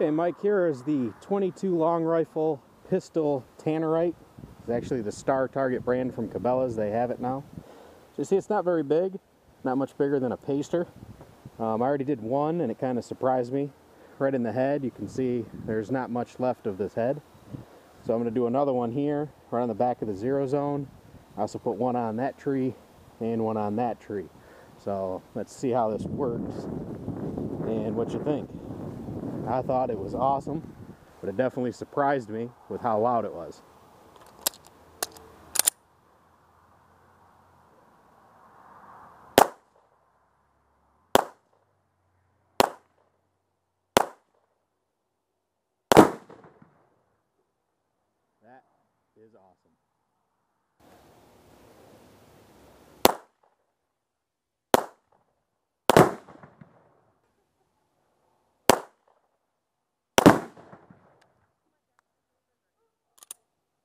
Okay, Mike, here is the 22 long rifle pistol Tannerite. It's actually the Star Target brand from Cabela's. They have it now. So you see, it's not very big, not much bigger than a Pacer. I already did one and it kind of surprised me. Right in the head, you can see there's not much left of this head. So I'm going to do another one here, right on the back of the zero zone. I also put one on that tree and one on that tree. So let's see how this works and what you think. I thought it was awesome, but it definitely surprised me with how loud it was. That is awesome.